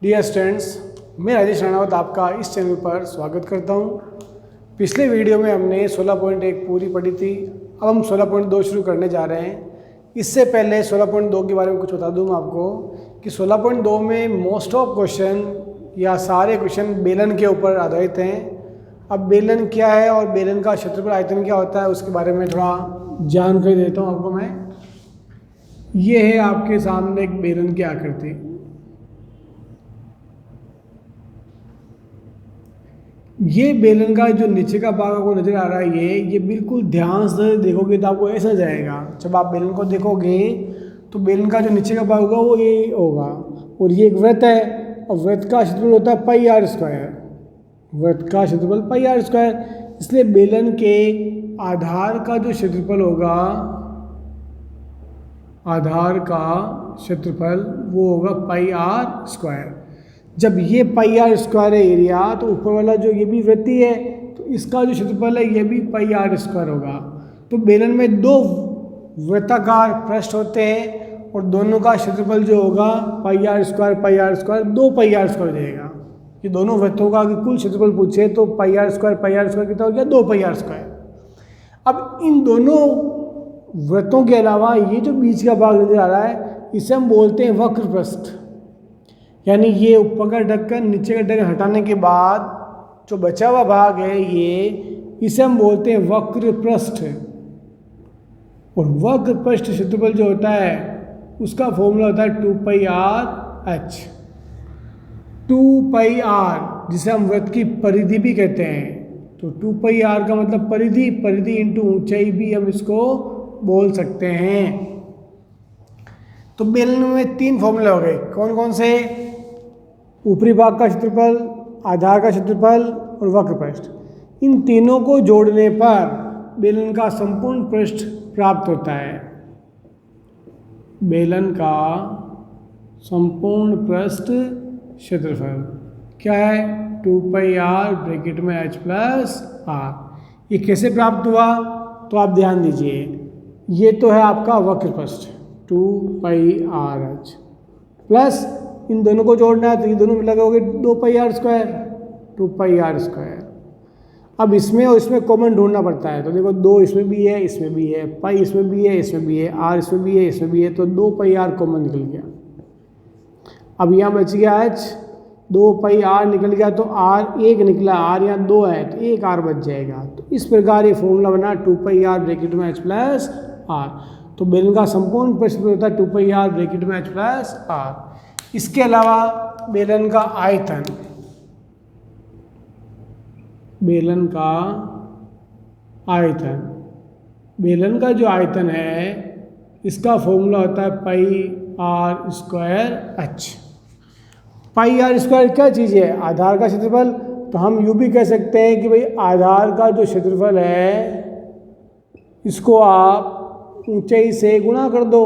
Dear students, मैं राजेश राणावत आपका इस चैनल पर स्वागत करता हूं। पिछले वीडियो में हमने 16.1 पूरी पढ़ी थी। अब हम 16.2 शुरू करने जा रहे हैं। इससे पहले 16.2 के बारे में कुछ बता दूं मैं आपको कि 16.2 में मोस्ट ऑफ क्वेश्चन या सारे क्वेश्चन बेलन के ऊपर आधारित हैं। अब बेलन क्या है और बेलन का क्षेत्रफल आयतन क्या होता है उसके बारे में थोड़ा जानकारी देता हूँ आपको मैं। ये है आपके सामने एक बेलन की आकृति। ये बेलन का जो नीचे का भाग आपको नजर आ रहा है, ये बिल्कुल ध्यान से देखोगे तो आपको ऐसा जाएगा। जब आप बेलन को देखोगे तो बेलन का जो नीचे का भाग होगा वो ये होगा, और ये एक वृत्त है और वृत्त का क्षेत्रफल होता है पाई आर स्क्वायर। वृत्त का क्षेत्रफल पाई आर स्क्वायर, इसलिए बेलन के आधार का जो क्षेत्रफल होगा, आधार का क्षेत्रफल वो होगा पाई आर स्क्वायर। जब ये पाई आर स्क्वायर है एरिया, तो ऊपर वाला जो ये भी वृत्तीय है तो इसका जो क्षेत्रफल है ये भी पाई आर स्क्वायर होगा। तो बेलन में दो वृत्ताकार पृष्ठ होते हैं और दोनों का क्षेत्रफल जो होगा pi r square 2 pi r square हो जाएगा। ये दोनों वृत्तों का कुल क्षेत्रफल पूछे तो पाई आर स्क्वायर कितना हो गया, 2 पाई आर स्क्वायर। अब इन दोनों वृत्तों के अलावा ये जो बीच का भाग नजर आ रहा है इसे हम बोलते हैं वक्र पृष्ठ। यानी ये ऊपर का ढक्कन नीचे का ढक्कन हटाने के बाद जो बचा हुआ भाग है इसे हम बोलते हैं वक्र पृष्ठ। और वक्र पृष्ठ क्षेत्रफल जो होता है उसका फॉर्मूला होता है 2 pi R H. 2 pi are जिसे हम वृत्त की परिधि भी कहते हैं। तो 2 पाई आर का मतलब परिधि इंटू ऊंचाई भी हम इसको बोल सकते हैं। तो बेलन में 3 फॉर्मूले हो गए। कौन कौन से? ऊपरी भाग का क्षेत्रफल, आधार का क्षेत्रफल और वक्र पृष्ठ। इन तीनों को जोड़ने पर बेलन का संपूर्ण पृष्ठ प्राप्त होता है। बेलन का संपूर्ण पृष्ठ क्षेत्रफल क्या है? 2 पाई आर ब्रैकेट में h प्लस आर। ये कैसे प्राप्त हुआ तो आप ध्यान दीजिए। ये तो है आपका वक्र पृष्ठ 2 पाई आर एच प्लस इन दोनों को जोड़ना है तो ये दोनों मिला होगे 2 pi r square, 2 pi r square. अब इसमें और इसमें कॉमन ढूंढना पड़ता है। तो देखो 2 इसमें भी है, इसमें भी है, पाई इसमें भी है, इसमें भी है, आर इसमें भी है, इसमें भी है, तो 2 पाई आर कॉमन निकल गया। अब यहाँ बच गया एच, 2 पाई आर निकल गया तो आर 1 निकला, आर यहाँ 2 है तो 1 आर बच जाएगा। तो इस प्रकार ये फॉर्मूला बना 2 पाई आर ब्रैकेट में एच प्लस आर। तो बेलन का संपूर्ण पृष्ठ होता है 2 पाई आर ब्रैकेट में एच प्लस आर। इसके अलावा बेलन का आयतन, बेलन का आयतन, बेलन का जो आयतन है इसका फॉर्मूला होता है pi r square h. Pi r square क्या चीज़ है? आधार का क्षेत्रफल। तो हम यूँ भी कह सकते हैं कि भाई आधार का जो क्षेत्रफल है इसको आप ऊंचाई से गुणा कर दो।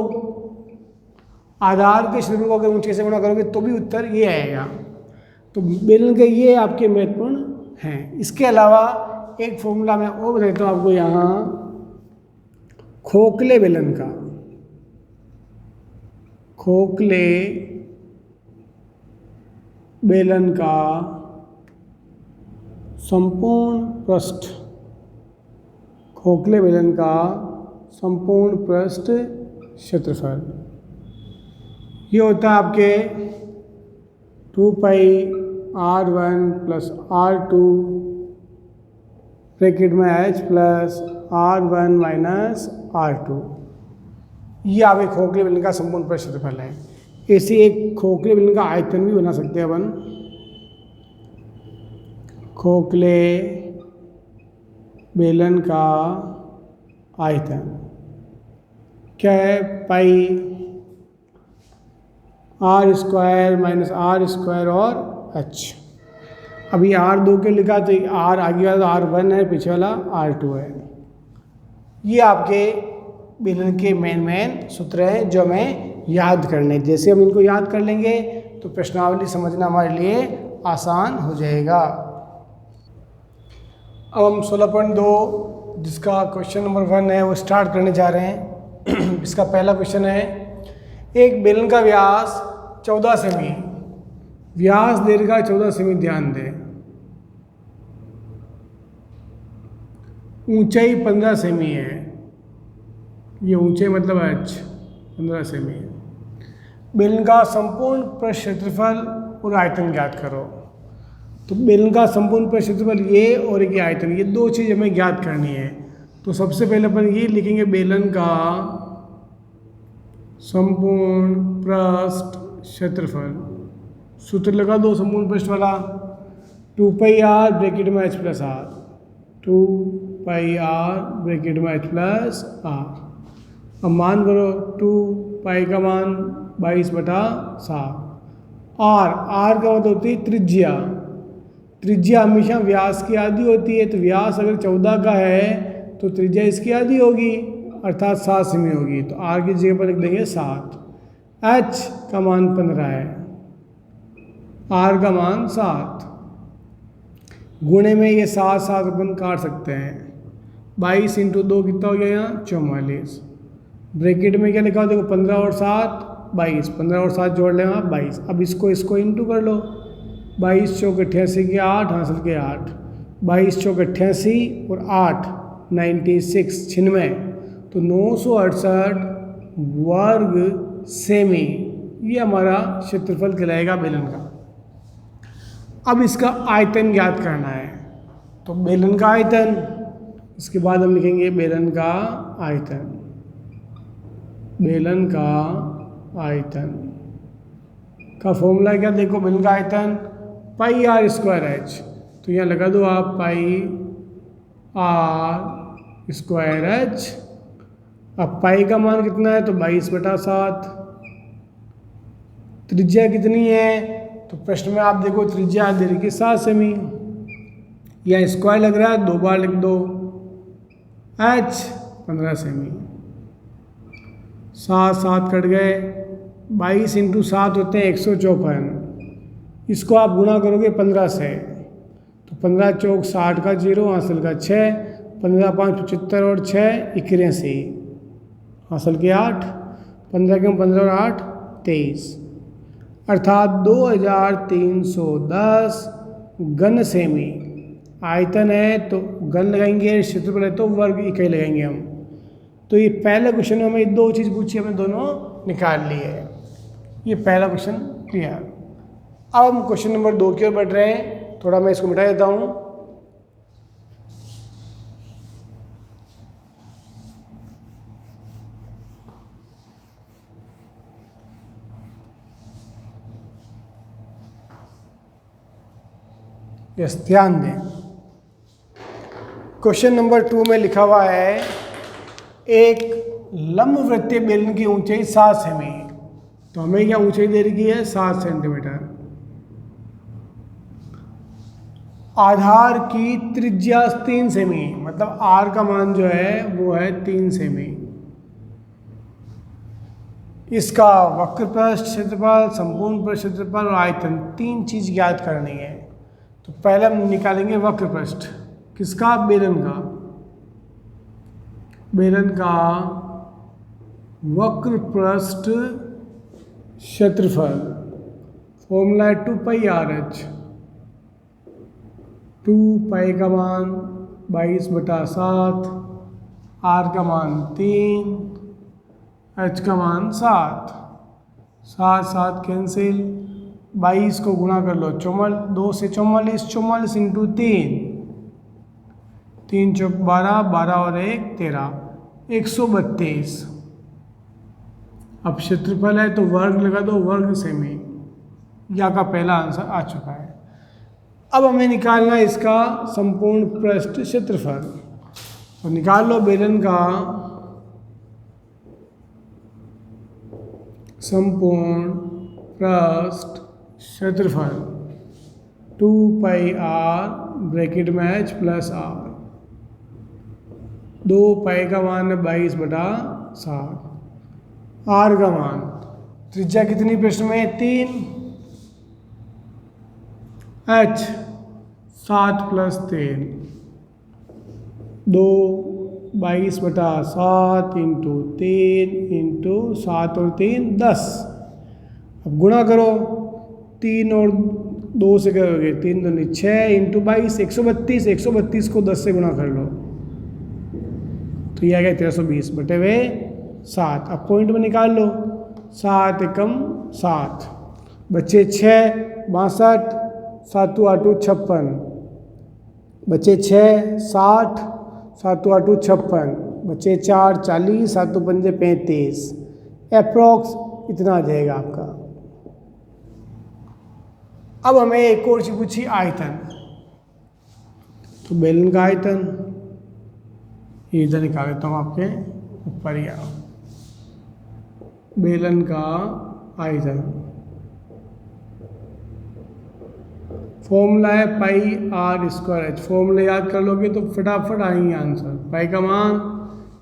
आधार के क्षेत्रफल को अगर ऊंचाई से गुणा करोगे तो भी उत्तर ये आएगा। तो बेलन के ये आपके महत्वपूर्ण हैं। इसके अलावा एक फॉर्मूला मैं और बताता हूँ आपको यहाँ, खोखले बेलन का। खोखले बेलन का संपूर्ण पृष्ठ, खोखले बेलन का संपूर्ण पृष्ठ क्षेत्रफल ये होता है आपके 2 पाई R1 प्लस R2 ब्रैकेट में H plus R1 minus R2। ये आप एक खोखले बेलन का संपूर्ण पृष्ठ क्षेत्रफल है। ऐसे एक खोखले बेलन का आयतन भी बना सकते हैं अपन। खोखले बेलन का आयतन क्या है? Pi r square minus r square और एच। अभी R2 के लिखा तो आर आगे वाला R1 है, पीछे वाला R2 है। ये आपके बेलन के मेन सूत्र हैं जो हमें याद करने। जैसे हम इनको याद कर लेंगे तो प्रश्नावली समझना हमारे लिए आसान हो जाएगा। अब हम 16.2 जिसका क्वेश्चन नंबर 1 है वो स्टार्ट करने जा रहे हैं। इसका पहला क्वेश्चन है, एक बेलन का व्यास 14 सेमी व्यास दे रखा है 14 सेमी, ध्यान दें। ऊंचाई 15 सेमी है, ये ऊंचाई मतलब h 15 सेमी है। बेलन का संपूर्ण पृष्ठ क्षेत्रफल और आयतन ज्ञात करो। तो बेलन का संपूर्ण पृष्ठ क्षेत्रफल ये और एक आयतन, ये दो चीज़ हमें ज्ञात करनी है। तो सबसे पहले अपन ये लिखेंगे, बेलन का संपूर्ण पृष्ठ क्षेत्रफल। सूत्र लगा दो संपूर्ण पृष्ठ वाला, 2πr ब्रैकेट में h plus r, 2πr bracket में h प्लस आर। अब मान करो 2π का मान 22/7। आर का मतलब होती है त्रिज्या। त्रिज्या हमेशा व्यास की आधी होती है, तो व्यास अगर 14 का है तो त्रिज्या इसकी आधी होगी, अर्थात 7 सेमी होगी। तो आर की जगह पर लिख देंगे 7। h का मान 15 है, आर का मान 7। गुणे में ये 7 अपन काट सकते हैं। 22 × 2 कितना हो गया यहाँ, 44। ब्रैकेट में क्या लिखा हो देखो, 15 और 7 22, 15 और 7 जोड़ लें आप 22। अब इसको इंटू कर लो, 22 चौक 88 के 8 हासिल के 8, 22 चौक 88 और 8 96 96, तो 968 वर्ग सेमी ये हमारा क्षेत्रफल कहलाएगा बेलन का। अब इसका आयतन ज्ञात करना है, तो बेलन का आयतन, इसके बाद हम लिखेंगे बेलन का आयतन। बेलन का आयतन का फॉर्मूला क्या देखो, बेलन का आयतन πr²h। तो यहाँ लगा दो आप πr²h। अब पाई का मान कितना है, तो 22/7। त्रिज्या कितनी है, तो प्रश्न में आप देखो त्रिज्या दे रखी 7 सेमी, यहाँ स्क्वायर लग रहा है, 2 बार लिख दो। h 15 सेमी, 7 कट गए, 22 × 7 होते हैं 154। इसको आप गुणा करोगे 15 से, तो 15 चौक 60 का 0 हासिल का 6, 15 5 75 और 6 81 हासिल के 8, 15 के 15 और 8 23, अर्थात 2310 घन सेमी आयतन है। तो घन लगाएंगे, क्षेत्रफल है तो वर्ग इकाई लगाएंगे हम। तो ये पहला क्वेश्चन में हमें दो चीज़ पूछी, हमें दोनों निकाल ली है। ये पहला क्वेश्चन क्लियर। अब हम क्वेश्चन नंबर 2 की ओर बढ़ रहे हैं। थोड़ा मैं इसको मिटा देता हूँ। यस, ध्यान दें, क्वेश्चन नंबर 2 में लिखा हुआ है, एक लंबवृत्तीय बेलन की ऊंचाई 7 सेमी। तो हमें क्या ऊंचाई दे रखी है, 7 सेंटीमीटर। आधार की त्रिज्या 3 सेमी, मतलब आर का मान जो है वो है 3 सेमी। इसका वक्र पृष्ठ क्षेत्रफल, संपूर्ण पृष्ठ क्षेत्रफल और आयतन, 3 चीज ज्ञात करनी है। तो पहले हम निकालेंगे वक्र पृष्ठ, किसका, बेलन का। बेलन का वक्र पृष्ठ क्षेत्रफल, फॉर्मूला है 2πrh। 2π का मान 22/7, r का मान 3, h का मान 7, 7 कैंसिल, 22 को गुणा कर लो 2 से 44, 44 × 3, 3 चौक 12, 12 और 1 13, 132। अब क्षेत्रफल है तो वर्ग लगा दो, वर्ग सेमी। या का पहला आंसर आ चुका है। अब हमें निकालना है इसका संपूर्ण पृष्ठ क्षेत्रफल। तो निकाल लो बेलन का संपूर्ण पृष्ठ क्षेत्रफल, 2πr ब्रैकेट में h प्लस r। 2π का मान है 22/7, r का मान, त्रिज्या कितनी प्रश्न में, 3, h 7 + 3, 2 22/7 × 3 × 7 और 3 10। अब गुणा करो, 3 और 2 से करोगे 3 दूनी 6 इंटू 22 132, 132 को 10 से गुणा कर लो तो ये आ गया 1320 बटे हुए 7। अब पॉइंट में निकाल लो, 7 एकम 7, बच्चे 6 62, 7 8 56, बच्चे 6 60, 7 8 56, बच्चे 4 40, 7 5 35, अप्रॉक्स इतना आ जाएगा आपका। अब हमें एक और चीज पूछी आयतन, तो बेलन का आयतन इधर निकाल देता हूँ आपके ऊपर ही आओ। बेलन का आयतन फॉर्मूला है pi r square H, formula याद कर लोगे तो फटाफट आएंगे आंसर। पाई का मान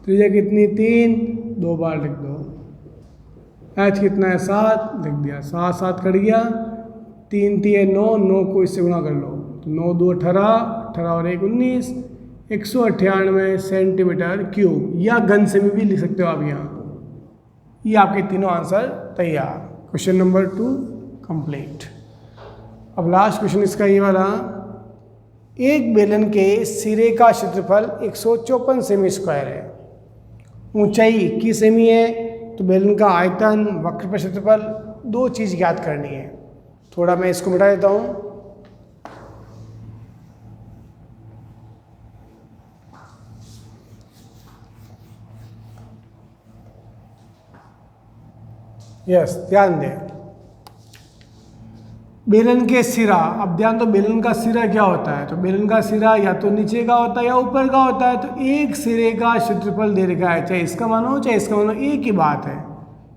त्रिज्या कितनी 3, 2 बार लिख दो, एच कितना है 7 लिख दिया, 7 7 कट गया, 3 3 9, 9 को इससे गुणा कर लो तो 9 2 18, 18 और 1 19, 198 सेंटीमीटर क्यूब, या घन सेमी भी लिख सकते हो आप यहाँ। ये आपके तीनों आंसर तैयार। Question number 2 complete. अब लास्ट क्वेश्चन इसका ये वाला, एक बेलन के सिरे का क्षेत्रफल 154 सेमी स्क्वायर है, ऊंचाई 21 सेमी है, तो बेलन का आयतन वक्र पर क्षेत्रफल, दो चीज़ ज्ञात करनी है। थोड़ा मैं इसको मिटा देता हूँ। यस, ध्यान दें, बेलन के सिरा, अब ध्यान दो बेलन का सिरा क्या होता है, तो बेलन का सिरा या तो नीचे का होता है या ऊपर का होता है। तो एक सिरे का क्षेत्रफल दे रखा है, चाहे इसका मानो चाहे इसका मानो, एक ही बात है।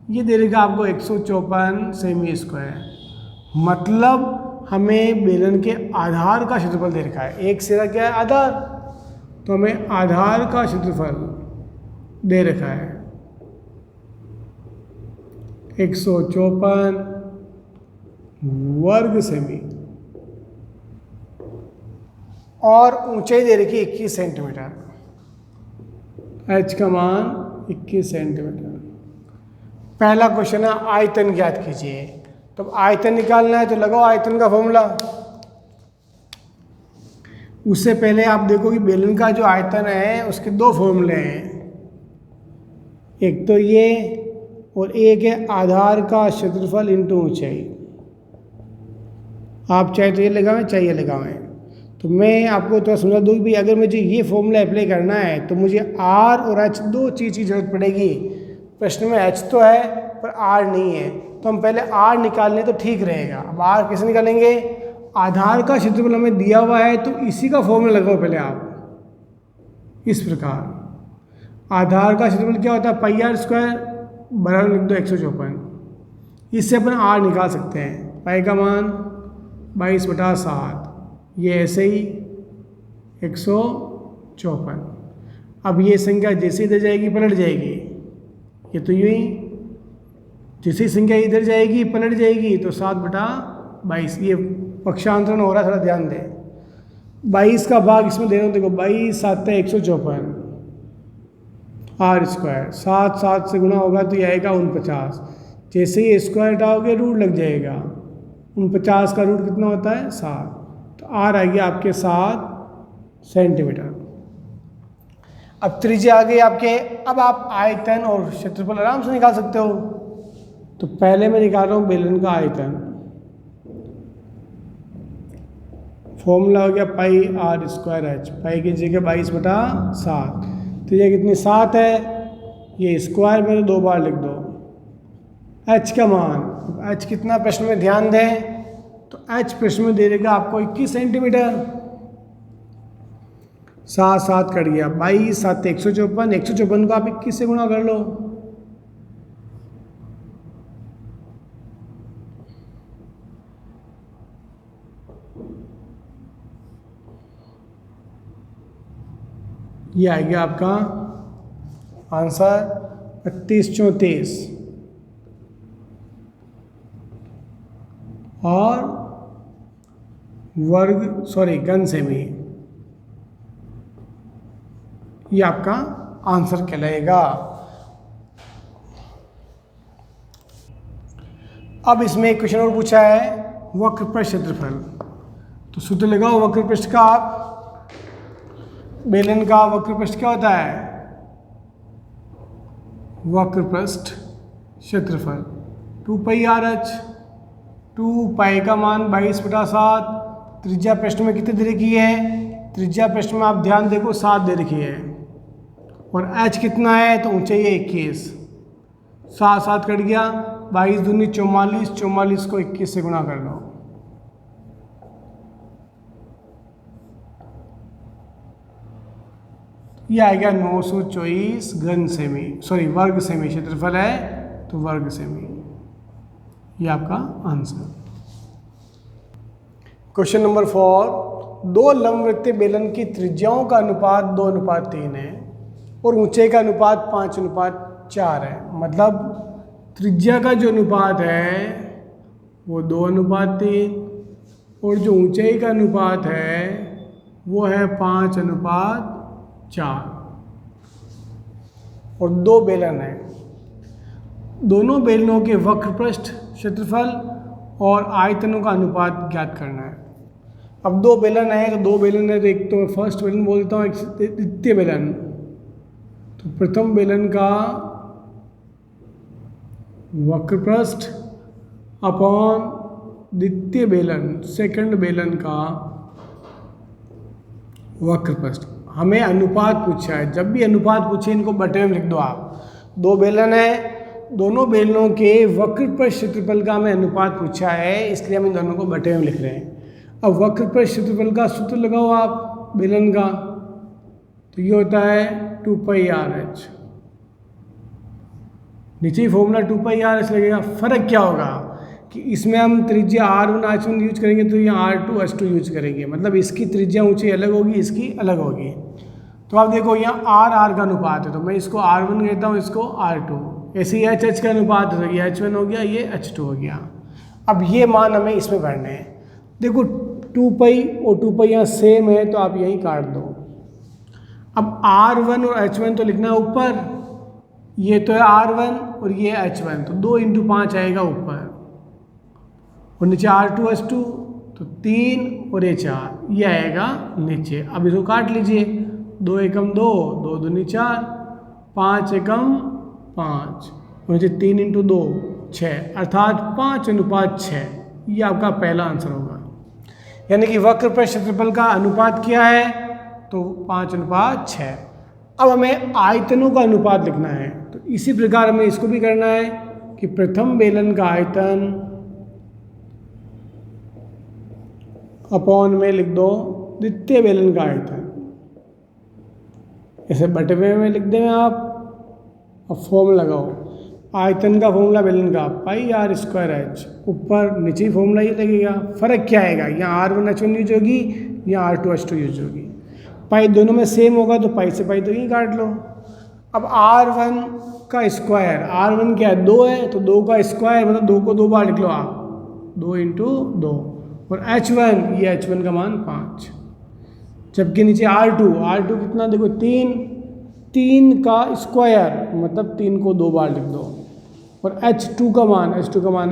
ये दे रखा आपको 154 सेमी स्क्वायर, मतलब हमें बेलन के आधार का क्षेत्रफल दे रखा है। एक सिरा क्या है आधार, तो हमें आधार का क्षेत्रफल दे रखा है 154 वर्ग सेमी, और ऊंचाई दे रखी 21 सेंटीमीटर, एच का मान 21 सेंटीमीटर। पहला क्वेश्चन है आयतन ज्ञात कीजिए। तो आयतन निकालना है तो लगाओ आयतन का फॉर्मूला। उससे पहले आप देखो कि बेलन का जो आयतन है उसके दो फॉर्मूले हैं, एक तो ये और एक है आधार का क्षेत्रफल इंटू ऊंचाई। आप चाहे तो ये लगावें चाहे ये लगावें। तो मैं आपको थोड़ा समझा दूँ कि भाई अगर मुझे ये फॉर्मूला अप्लाई करना है तो मुझे आर और एच दो चीज़ की जरूरत पड़ेगी। प्रश्न में एच तो है पर आर नहीं है, तो हम पहले आर निकाल लें तो ठीक रहेगा। अब आर कैसे निकालेंगे, आधार का क्षेत्रफल हमें दिया हुआ है तो इसी का फॉर्मूला लगाओ पहले आप इस प्रकार। आधार का क्षेत्रफल क्या होता है, पाई आर स्क्वायर, बराबर लिख दो 154। इससे अपन आर निकाल सकते हैं। पाई का मान 22/7, ये ऐसे ही 154। अब ये संख्या जैसे इधर जाएगी पलट जाएगी, ये तो यूँ ही जैसे संख्या इधर जाएगी पलट जाएगी, तो 7/22। ये पक्षांतरण हो रहा है, थोड़ा ध्यान दें। 22 का भाग इसमें दे रहा हूँ, देखो 22 7 154 आर स्क्वायर, 7 7 से गुना होगा तो ये आएगा 49। जैसे ही स्क्वायर हटाओगे रूट लग जाएगा, 49 का रूट कितना होता है 7, तो आर आ गया आपके 7 सेंटीमीटर। अब त्रिज्या आ गई आपके। अब आप आयतन और क्षेत्रफल आराम से निकाल सकते हो। तो पहले मैं निकाल रहा हूँ बेलन का आयतन, फॉर्मूला हो गया पाई आर स्क्वायर एच, पाई की जगह 22/7, त्रिज्या कितनी 7 है, ये स्क्वायर में 2 बार लिख दो। एच का मान, एच कितना प्रश्न में ध्यान दें, तो एच प्रश्न में दे देगा आपको 21 सेंटीमीटर। 7 7 कट गया, 22 7 154, 154 को आप 21 से गुणा कर लो। ये आ गया आपका आंसर 3234 और घन सेमी, ये आपका आंसर कहलाएगा। अब इसमें एक क्वेश्चन और पूछा है, वक्र पृष्ठ क्षेत्रफल। तो सूत्र लगाओ वक्र पृष्ठ का, बेलन का वक्र पृष्ठ क्या होता है, वक्र पृष्ठ क्षेत्रफल 2πr/h। 2π का मान 22/7। त्रिज्या प्रश्न में कितने दे रखी है, त्रिज्या प्रश्न में आप ध्यान देखो 7 दे रखी है, और h कितना है, तो ऊंचाई है 21। 7 7 कट गया, 22 दूनी 44, 44 को 21 से गुणा कर लो। यह आएगा 924 घन सेमी, सॉरी वर्ग सेमी क्षेत्रफल है, तो वर्ग सेमी, ये आपका आंसर। क्वेश्चन नंबर 4, दो लंबवृत्तीय बेलन की त्रिज्याओं का अनुपात 2:3 है और ऊंचाई का अनुपात 5:4 है। मतलब त्रिज्या का जो अनुपात है वो 2:3 और जो ऊंचाई का अनुपात है वो है 5:4। और दो बेलन है, दोनों बेलनों के वक्र पृष्ठ क्षेत्रफल और आयतनों का अनुपात ज्ञात करना है। अब दो बेलन है, तो दो बेलन है, तो एक तो फर्स्ट बेलन बोल देता हूँ, एक द्वितीय बेलन। तो प्रथम बेलन का वक्र पृष्ठ अपॉन द्वितीय बेलन, सेकंड बेलन का वक्र पृष्ठ। हमें अनुपात पूछा है, जब भी अनुपात पूछे इनको बटे में लिख दो आप। दो बेलन है, दोनों बेलनों के वक्र पृष्ठ क्षेत्रफल का हमें अनुपात पूछा है, इसलिए हम इन दोनों को बटे में लिख रहे हैं। अब वक्र पृष्ठ क्षेत्रफल का सूत्र लगाओ आप बेलन का, तो ये होता है 2πr/h। नीचे ही फॉर्मूला 2πr/h लगेगा। फर्क क्या होगा कि इसमें हम त्रिज्या r1 h1 यूज करेंगे, तो यहाँ r2 h2 यूज करेंगे। मतलब इसकी त्रिज्या ऊंचाई अलग होगी, इसकी अलग होगी। तो आप देखो यहाँ r का अनुपात है, तो मैं इसको r1 कहता हूँ, इसको r2। ऐसे ही h का अनुपात है, तो ये h1 हो गया, ये h2 हो गया। अब ये मान हमें इसमें भरने हैं। देखो 2π और 2π यहाँ सेम है, तो आप यहीं काट दो। अब r1 और h1 तो लिखना है ऊपर, ये तो है r1 और ये h1, तो 2 × 5 आएगा ऊपर, और नीचे r2 h2, तो 3 और ये 4, ये आएगा नीचे। अब इसको काट लीजिए, 2 एकम 2, 2 दूनी 4, 5 एकम 5, और नीचे 3 × 2 6, अर्थात 5:6। ये आपका पहला आंसर होगा। यानी कि वक्र पृष्ठ क्षेत्रफल का अनुपात क्या है, तो 5:6। अब हमें आयतनों का अनुपात लिखना है, तो इसी प्रकार हमें इसको भी करना है कि प्रथम बेलन का आयतन अपॉन में लिख दो द्वितीय बेलन का आयतन, ऐसे बटे में लिख दें आप। अब फॉर्मूला लगाओ, आयतन का फॉर्मूला बेलन का πr²h, ऊपर नीचे ही फॉर्मूला ये लगेगा। फर्क क्या आएगा, यहाँ r1 h1 यूज होगी, यहाँ r2 h2 यूज होगी। पाई दोनों में सेम होगा, तो पाई से पाई तो यहीं काट लो। अब r1 का स्क्वायर, r1 क्या है 2 है, तो 2 का स्क्वायर मतलब 2 को 2 बार लिख लो आप, 2 × 2। और h1, ये h1 का मान 5। जबकि नीचे r2 कितना देखो 3 का स्क्वायर मतलब 3 को 2 बार लिख दो। और h2 का मान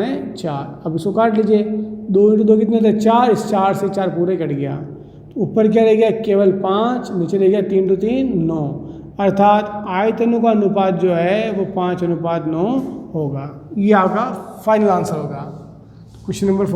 है 4। अब इसको काट लीजिए, 2 × 2 कितने थे 4, इस 4 से 4 पूरे कट गया, तो ऊपर क्या रह गया केवल 5, नीचे रह गया 3 × 3 9, अर्थात आयतनों का अनुपात जो है वो 5:9 होगा। ये आपका फाइनल आंसर होगा। Question number 4।